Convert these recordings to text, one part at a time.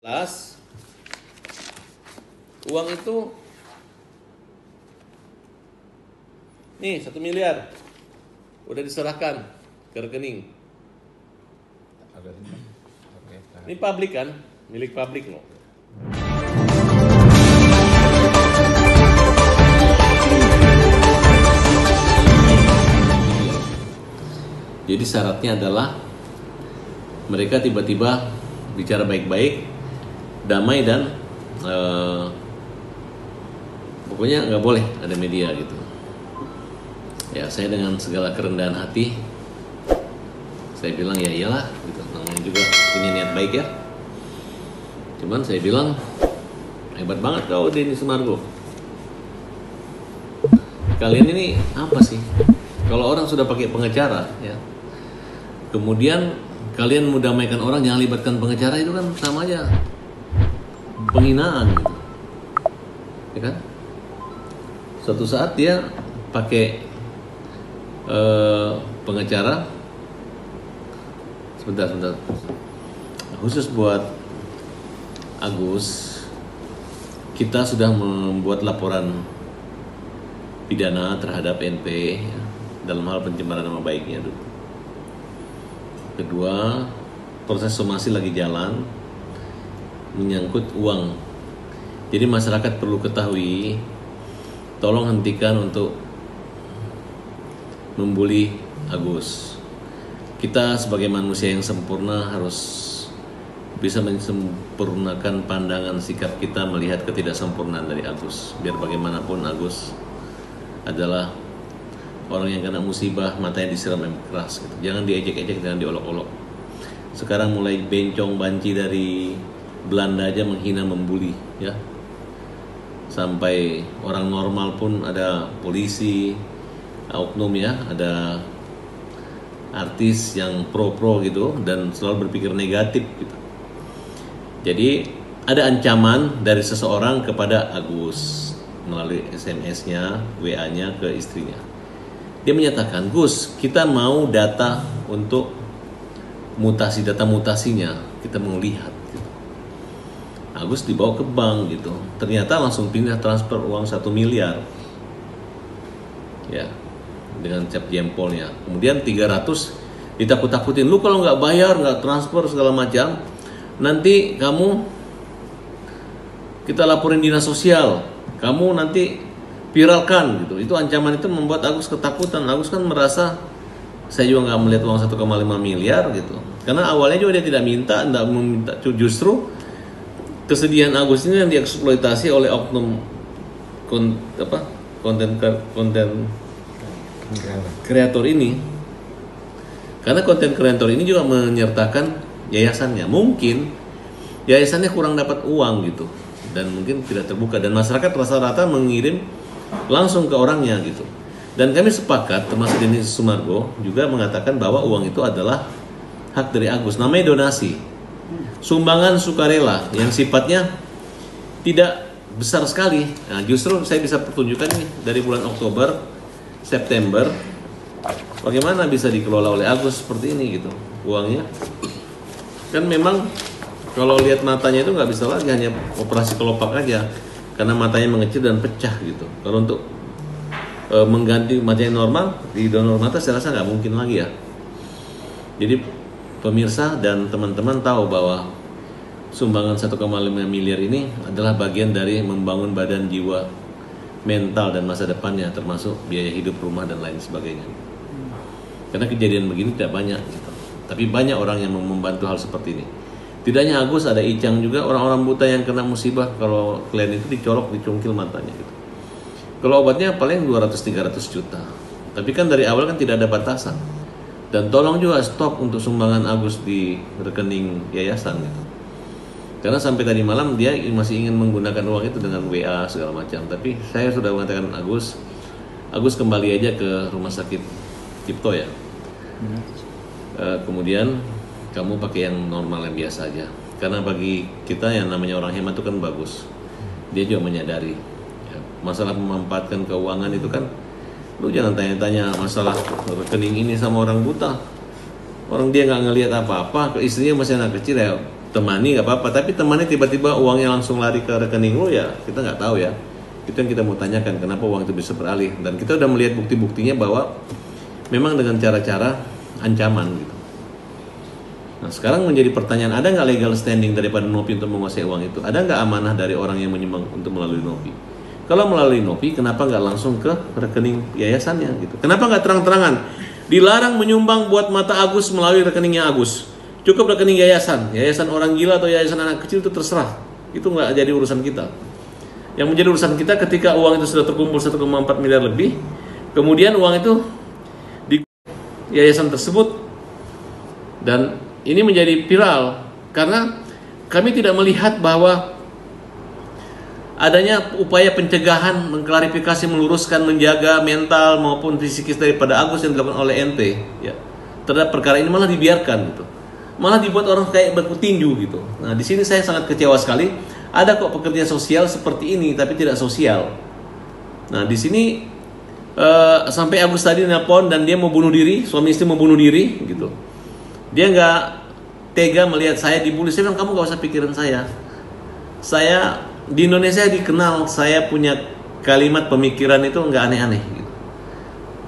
Plus, uang itu nih 1 miliar udah diserahkan ke rekening. Ini publik kan, milik publik loh. Jadi syaratnya adalah mereka tiba-tiba bicara baik-baik, damai dan pokoknya nggak boleh ada media gitu. Ya saya dengan segala kerendahan hati saya bilang ya iyalah gitu, namanya juga punya niat baik ya. Cuman saya bilang hebat banget kau Denny Sumargo. Kalian ini apa sih? Kalau orang sudah pakai pengacara ya, kemudian kalian mendamaikan orang, jangan libatkan pengacara, itu kan sama aja penghinaan gitu. Ya kan? Suatu saat dia pakai pengacara sebentar khusus buat Agus. Kita sudah membuat laporan pidana terhadap NP ya, dalam hal pencemaran nama baiknya dulu. Kedua, proses somasi lagi jalan menyangkut uang. Jadi masyarakat perlu ketahui, tolong hentikan untuk membuli Agus. Kita sebagai manusia yang sempurna harus bisa menyempurnakan pandangan sikap kita melihat ketidaksempurnaan dari Agus. Biar bagaimanapun Agus adalah orang yang kena musibah, matanya disiram air keras gitu. Jangan diejek-ejek, jangan diolok-olok. Sekarang mulai bencong banci dari Belanda aja menghina, membuli ya. Sampai orang normal pun ada polisi, oknum ya, ada artis yang pro-pro gitu dan selalu berpikir negatif gitu. Jadi ada ancaman dari seseorang kepada Agus melalui SMS-nya, WA-nya ke istrinya. Dia menyatakan, Gus, kita mau data untuk mutasi, data mutasinya, kita mau lihat gitu. Agus dibawa ke bank gitu. Ternyata langsung pindah transfer uang 1 miliar. Ya, dengan cap jempolnya. Kemudian 300 ditakut-takutin, lu kalau nggak bayar, nggak transfer segala macam, nanti kamu kita laporin dinas sosial, kamu nanti viralkan gitu. Itu ancaman itu membuat Agus ketakutan. Agus kan merasa saya juga nggak melihat uang 1,5 miliar gitu. Karena awalnya juga dia tidak minta, justru kesedihan Agus ini yang dieksploitasi oleh oknum konten kreator ini. Karena konten kreator ini juga menyertakan yayasannya. Mungkin yayasannya kurang dapat uang gitu dan mungkin tidak terbuka, dan masyarakat rata-rata mengirim langsung ke orangnya gitu. Dan kami sepakat, termasuk Denny Sumargo juga mengatakan bahwa uang itu adalah hak dari Agus. Namanya donasi, sumbangan sukarela yang sifatnya tidak besar sekali. Nah, justru saya bisa pertunjukkan nih dari bulan Oktober, September, bagaimana bisa dikelola oleh Agus seperti ini gitu uangnya. Kan memang kalau lihat matanya itu nggak bisa lagi hanya operasi kelopak aja, karena matanya mengecil dan pecah gitu. Kalau untuk mengganti matanya normal di donor mata saya rasa nggak mungkin lagi ya. Jadi pemirsa dan teman-teman tahu bahwa sumbangan 1,5 miliar ini adalah bagian dari membangun badan jiwa, mental dan masa depannya, termasuk biaya hidup, rumah dan lain sebagainya. Karena kejadian begini tidak banyak gitu. Tapi banyak orang yang membantu hal seperti ini. Tidak hanya Agus, ada Icang juga, orang-orang buta yang kena musibah kalau klien itu dicolok, dicungkil matanya gitu. Kalau obatnya paling 200-300 juta. Tapi kan dari awal kan tidak ada batasan. Dan tolong juga stop untuk sumbangan Agus di rekening yayasan gitu. Karena sampai tadi malam dia masih ingin menggunakan uang itu dengan WA segala macam. Tapi saya sudah mengatakan Agus kembali aja ke rumah sakit Cipto ya. Kemudian kamu pakai yang normal, yang biasa aja. Karena bagi kita yang namanya orang hemat itu kan bagus. Dia juga menyadari ya, masalah memanfaatkan keuangan itu kan, lu jangan tanya-tanya masalah rekening ini sama orang buta. Orang dia nggak ngelihat apa-apa, istrinya masih anak kecil ya, temani nggak apa-apa, tapi temani tiba-tiba uangnya langsung lari ke rekening lo, ya kita nggak tahu ya. Itu yang kita mau tanyakan, kenapa uang itu bisa beralih. Dan kita udah melihat bukti-buktinya bahwa memang dengan cara-cara ancaman gitu. Nah sekarang menjadi pertanyaan, ada nggak legal standing daripada Nopi untuk menguasai uang itu? Ada nggak amanah dari orang yang menyumbang untuk melalui Nopi? Kalau melalui Nopi, kenapa nggak langsung ke rekening yayasannya gitu? Kenapa nggak terang-terangan dilarang menyumbang buat Mata Agus melalui rekeningnya Agus? Cukup rekening yayasan, yayasan orang gila atau yayasan anak kecil itu terserah. Itu nggak jadi urusan kita. Yang menjadi urusan kita ketika uang itu sudah terkumpul 1,4 miliar lebih, kemudian uang itu di yayasan tersebut, dan ini menjadi viral karena kami tidak melihat bahwa adanya upaya pencegahan, mengklarifikasi, meluruskan, menjaga mental maupun fisikis daripada Agus yang dilakukan oleh NT ya, terhadap perkara ini malah dibiarkan gitu. Malah dibuat orang kayak berkutinju gitu. Nah, di sini saya sangat kecewa sekali. Ada kok pekerja sosial seperti ini tapi tidak sosial. Nah, di sini sampai Agus tadi nelpon dan dia mau bunuh diri, suami istri mau bunuh diri gitu. Dia nggak tega melihat saya dibully. Saya bilang, kamu nggak usah pikiran saya. Saya di Indonesia dikenal saya punya kalimat pemikiran itu nggak aneh-aneh gitu.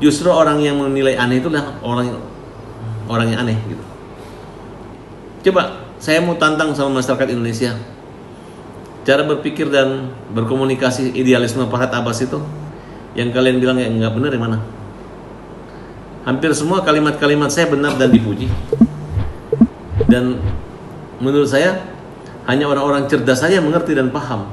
Justru orang yang menilai aneh itu adalah orang yang aneh gitu. Coba saya mau tantang sama masyarakat Indonesia, cara berpikir dan berkomunikasi idealisme Farhad Abbas itu yang kalian bilang yang nggak benar yang mana? Hampir semua kalimat-kalimat saya benar dan dipuji. Dan menurut saya hanya orang-orang cerdas saja mengerti dan paham.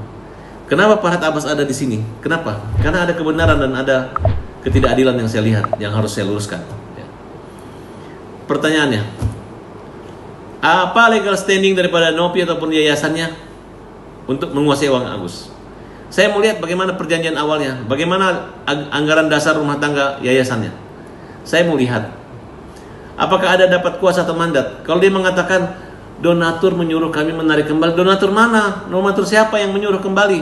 Kenapa Farhad Abbas ada di sini? Kenapa? Karena ada kebenaran dan ada ketidakadilan yang saya lihat, yang harus saya luruskan. Pertanyaannya, apa legal standing daripada Nopi ataupun yayasannya untuk menguasai uang Agus? Saya mau lihat bagaimana perjanjian awalnya, bagaimana anggaran dasar rumah tangga yayasannya. Saya mau lihat apakah ada dapat kuasa atau mandat. Kalau dia mengatakan donatur menyuruh kami menarik kembali, donatur mana? Donatur siapa yang menyuruh kembali?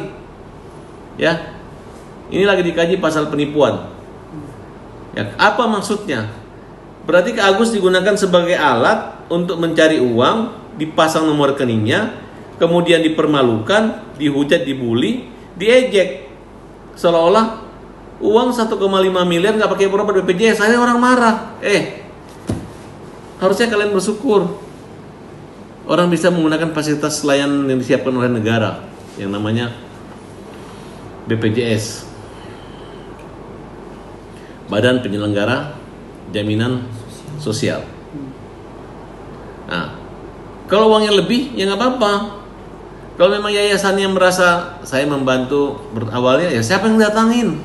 Ya, ini lagi dikaji pasal penipuan. Ya, apa maksudnya? Berarti ke Agus digunakan sebagai alat untuk mencari uang, dipasang nomor rekeningnya, kemudian dipermalukan, dihujat, dibully, diejek. Seolah-olah uang 1,5 miliar nggak pakai berobat BPJS, saya orang marah. Harusnya kalian bersyukur. Orang bisa menggunakan fasilitas layanan yang disiapkan oleh negara, yang namanya BPJS, Badan Penyelenggara Jaminan Sosial. Nah, kalau uangnya lebih, ya nggak apa-apa. Kalau memang yayasannya merasa saya membantu awalnya, ya siapa yang datangin?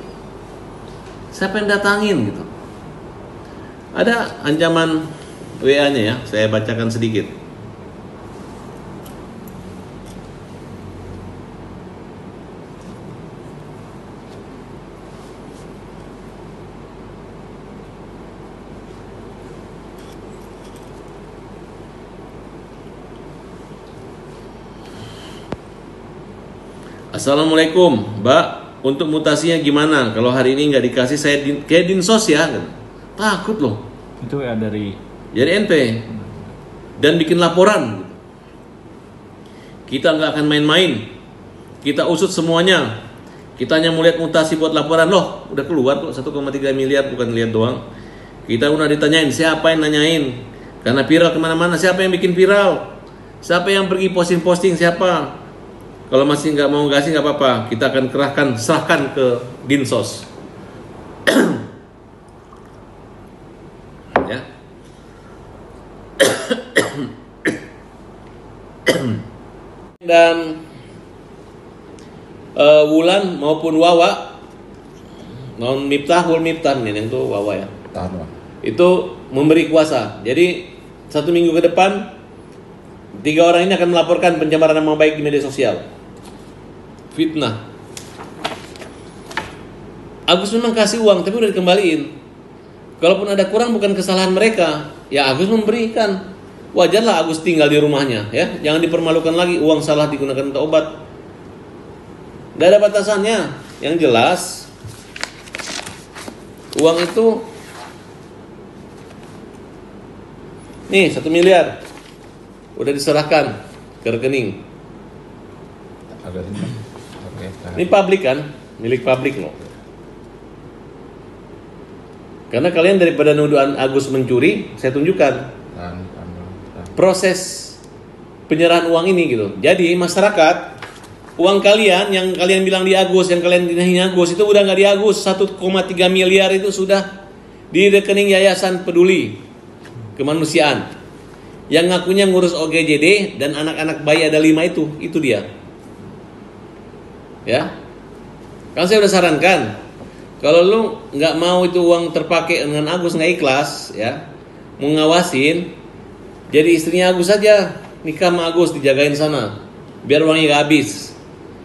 Siapa yang datangin gitu? Ada ancaman WA-nya ya, saya bacakan sedikit. Assalamualaikum, Mbak. Untuk mutasinya gimana? Kalau hari ini nggak dikasih, saya kayak dinsos ya. Takut loh. Itu ya dari NT. Dan bikin laporan. Kita nggak akan main-main. Kita usut semuanya. Kita hanya mau lihat mutasi buat laporan. Loh, udah keluar kok 1,3 miliar, bukan lihat doang. Kita udah ditanyain, siapa yang nanyain? Karena viral kemana-mana, siapa yang bikin viral? Siapa yang pergi posting-posting, siapa? Kalau masih nggak mau ngasih nggak apa-apa, kita akan serahkan ke Dinsos. Ya. Dan Wulan maupun Wawa, non Miftahul Miftan yang itu Wawa ya. Itu memberi kuasa. Jadi 1 minggu ke depan 3 orang ini akan melaporkan pencemaran nama baik di media sosial. Fitnah. Agus memang kasih uang tapi udah dikembaliin. Kalaupun ada kurang bukan kesalahan mereka, ya Agus memberikan. Wajarlah Agus tinggal di rumahnya ya. Jangan dipermalukan lagi uang salah digunakan untuk obat. Gak ada batasannya. Yang jelas uang itu nih 1 miliar udah diserahkan ke ke rekening. Ada ini. Oke. Ini publik kan, milik publik loh. Karena kalian daripada nuduhan Agus mencuri, saya tunjukkan proses penyerahan uang ini gitu. Jadi masyarakat, uang kalian yang kalian bilang di Agus, yang kalian hina Agus itu udah nggak di Agus, 1,3 miliar itu sudah di rekening Yayasan Peduli Kemanusiaan. Yang ngakunya ngurus OGJD dan anak-anak bayi ada 5 itu dia. Ya, kan saya udah sarankan, kalau lu nggak mau itu uang terpakai dengan Agus, nggak ikhlas, ya, mau ngawasin, jadi istrinya Agus saja, nikah sama Agus, dijagain sana, biar uangnya nggak habis,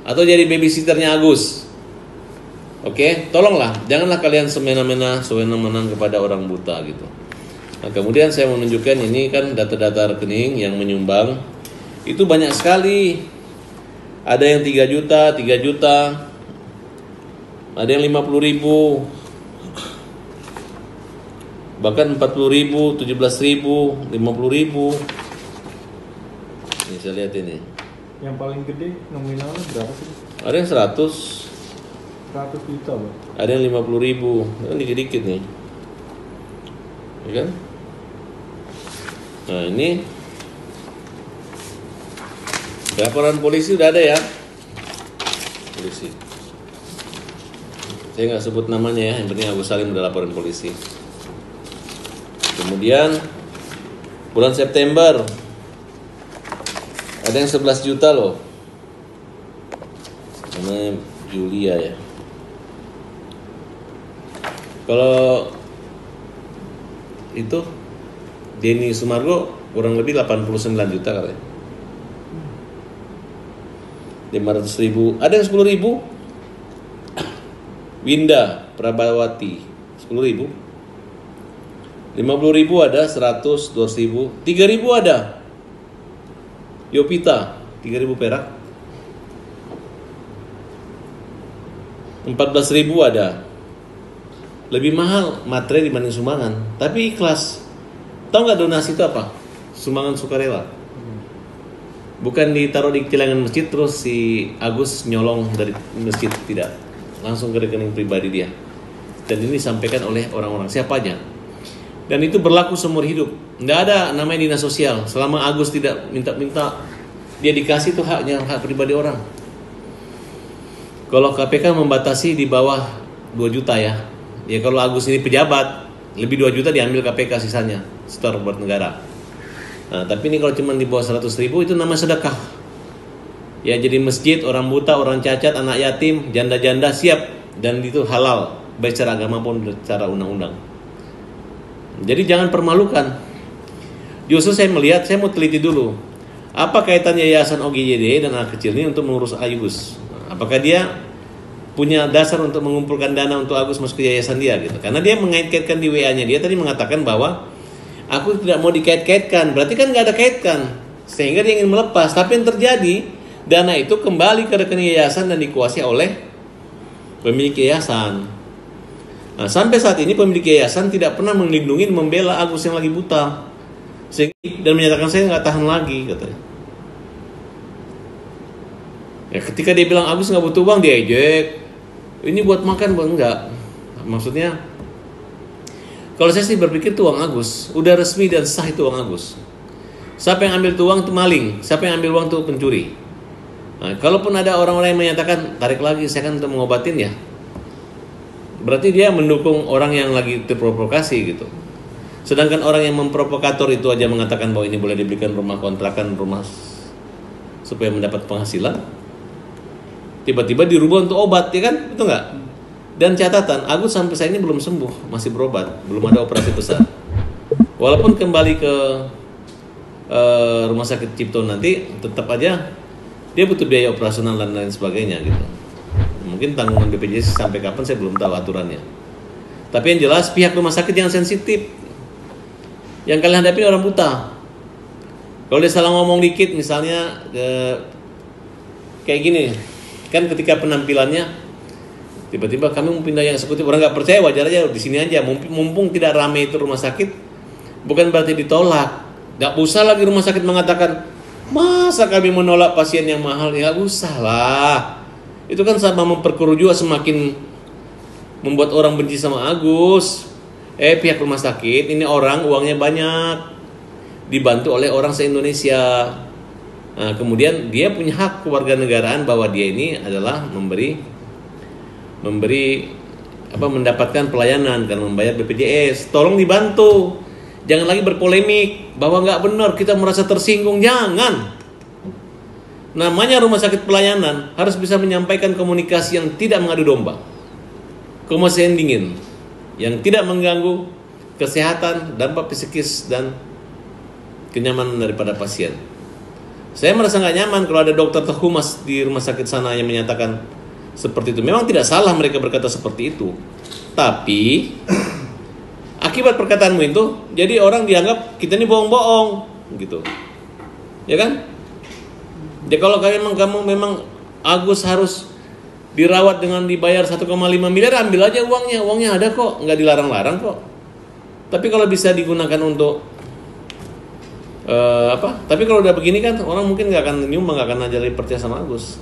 atau jadi babysitternya Agus. Oke, tolonglah, janganlah kalian semena-mena, sewenang-wenang kepada orang buta gitu. Nah, kemudian saya mau menunjukkan ini kan data-data rekening yang menyumbang itu banyak sekali. Ada yang 3 juta, 3 juta, ada yang 50.000, bahkan 40.000, 17.000, 50.000. Ini saya lihat ini. Yang paling gede nominalnya berapa sih? Ada yang 100 juta loh. Ada yang 50.000, kan dikit-dikit nih, ya kan? Nah ini laporan polisi udah ada ya, polisi. Saya nggak sebut namanya ya, yang penting Agus Salim udah laporan polisi. Kemudian bulan September ada yang 11 juta loh, namanya Julia ya. Kalau itu Denny Sumargo kurang lebih 89 juta katanya. 500.000, ada yang 10.000. Winda Prabawati 10.000. 50.000 ada, 100, 200.000, 3.000 ada. Yopita 3.000 perak. 14.000 ada. Lebih mahal materi dibanding sumbangan, tapi ikhlas. Tahu nggak donasi itu apa? Sumbangan sukarela. Bukan ditaruh di celengan masjid terus si Agus nyolong dari masjid, tidak. Langsung ke rekening pribadi dia. Dan ini disampaikan oleh orang-orang siapanya. Dan itu berlaku seumur hidup. Nggak ada namanya dinas sosial. Selama Agus tidak minta-minta, dia dikasih itu haknya, hak pribadi orang. Kalau KPK membatasi di bawah 2 juta ya. Ya kalau Agus ini pejabat, lebih 2 juta diambil KPK sisanya, setor buat negara. Nah, tapi ini kalau cuma di bawah 100.000 itu nama sedekah. Ya jadi masjid, orang buta, orang cacat, anak yatim, janda-janda siap, dan itu halal, baik secara agama maupun secara undang-undang. Jadi jangan permalukan. Justru saya melihat, saya mau teliti dulu, apa kaitan Yayasan OGJD dan anak kecil ini untuk mengurus Agus? Apakah dia punya dasar untuk mengumpulkan dana untuk Agus masuk ke yayasan dia gitu? Karena dia mengait-kaitkan di WA-nya dia tadi mengatakan bahwa aku tidak mau dikait-kaitkan, berarti kan nggak ada kaitkan, sehingga dia ingin melepas. Tapi yang terjadi, dana itu kembali ke rekening yayasan dan dikuasai oleh pemilik yayasan. Nah, sampai saat ini pemilik yayasan tidak pernah melindungi dan membela Agus yang lagi buta, dan menyatakan saya nggak tahan lagi katanya. Ya, ketika dia bilang Agus nggak butuh uang, dia ejek. Ini buat makan, buat enggak. Maksudnya, kalau saya sih berpikir itu uang Agus, udah resmi dan sah itu uang Agus. Siapa yang ambil itu uang itu maling, siapa yang ambil uang itu pencuri. Nah, kalaupun ada orang-orang yang menyatakan tarik lagi, saya kan untuk mengobatin ya, berarti dia mendukung orang yang lagi terprovokasi gitu. Sedangkan orang yang memprovokator itu aja mengatakan bahwa ini boleh diberikan rumah kontrakan, rumah supaya mendapat penghasilan. Tiba-tiba dirubah untuk obat, ya kan? Betul nggak? Dan catatan, Agus sampai saat ini belum sembuh, masih berobat, belum ada operasi besar. Walaupun kembali ke rumah sakit Cipto nanti, tetap aja dia butuh biaya operasional dan lain sebagainya gitu. Mungkin tanggungan BPJS sampai kapan saya belum tahu aturannya. Tapi yang jelas pihak rumah sakit yang sensitif. Yang kalian hadapi orang buta. Kalau dia salah ngomong dikit, misalnya kayak gini. Kan ketika penampilannya tiba-tiba kami mau pindah yang eksekutif, orang nggak percaya, wajar aja di sini aja, mumpung tidak ramai itu rumah sakit, bukan berarti ditolak. Nggak usah lagi rumah sakit mengatakan Masa kami menolak pasien yang mahal? Ya usah lah. Itu kan sama memperkeruh juga, semakin membuat orang benci sama Agus. Pihak rumah sakit, ini orang uangnya banyak, dibantu oleh orang se-Indonesia. Nah, kemudian dia punya hak kewarganegaraan bahwa dia ini adalah mendapatkan pelayanan karena membayar BPJS. Tolong dibantu. Jangan lagi berpolemik bahwa nggak benar, kita merasa tersinggung. Jangan. Namanya rumah sakit pelayanan harus bisa menyampaikan komunikasi yang tidak mengadu domba, komunikasi yang dingin, yang tidak mengganggu kesehatan, dampak psikis dan kenyamanan daripada pasien. Saya merasa nggak nyaman kalau ada dokter atau humas di rumah sakit sana yang menyatakan seperti itu. Memang tidak salah mereka berkata seperti itu, tapi akibat perkataanmu itu, jadi orang dianggap kita ini bohong-bohong, gitu, ya kan? Ya kalau kamu memang Agus harus dirawat dengan dibayar 1,5 miliar, ambil aja uangnya ada kok, nggak dilarang-larang kok. Tapi kalau bisa digunakan untuk Tapi kalau udah begini kan orang mungkin nggak akan nyumbang, nggak akan jadi percaya sama Agus.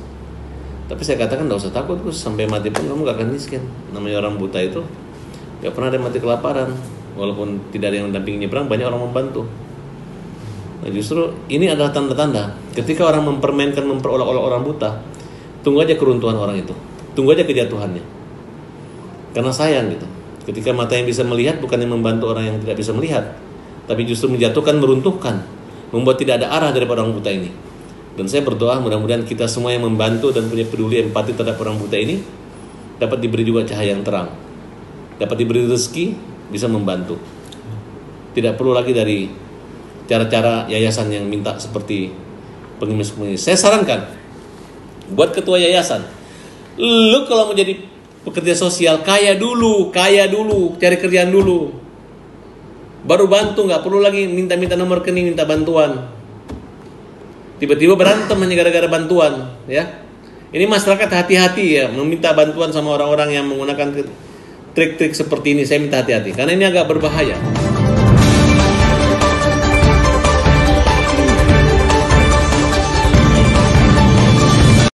Tapi saya katakan nggak usah takut Gus, sampai mati pun kamu nggak akan miskin. Namanya orang buta itu nggak pernah ada mati kelaparan, walaupun tidak ada yang mendampingi nyebrang, banyak orang membantu. Nah justru ini adalah tanda-tanda ketika orang memperolok-olok orang buta, tunggu aja keruntuhan orang itu, tunggu aja kejatuhannya. Karena sayang gitu, ketika mata yang bisa melihat bukan yang membantu orang yang tidak bisa melihat, tapi justru menjatuhkan, meruntuhkan, membuat tidak ada arah daripada orang buta ini. Dan saya berdoa mudah-mudahan kita semua yang membantu dan punya peduli empati terhadap orang buta ini dapat diberi juga cahaya yang terang, dapat diberi rezeki, bisa membantu. Tidak perlu lagi dari cara-cara yayasan yang minta seperti pengemis-pengemis. Saya sarankan buat ketua yayasan, lu kalau mau jadi pekerja sosial kaya dulu, cari kerjaan dulu, baru bantu. Nggak perlu lagi minta-minta nomor rekening, minta bantuan. Tiba-tiba berantem hanya gara-gara bantuan, ya. Ini masyarakat hati-hati ya meminta bantuan sama orang-orang yang menggunakan trik-trik seperti ini. Saya minta hati-hati karena ini agak berbahaya.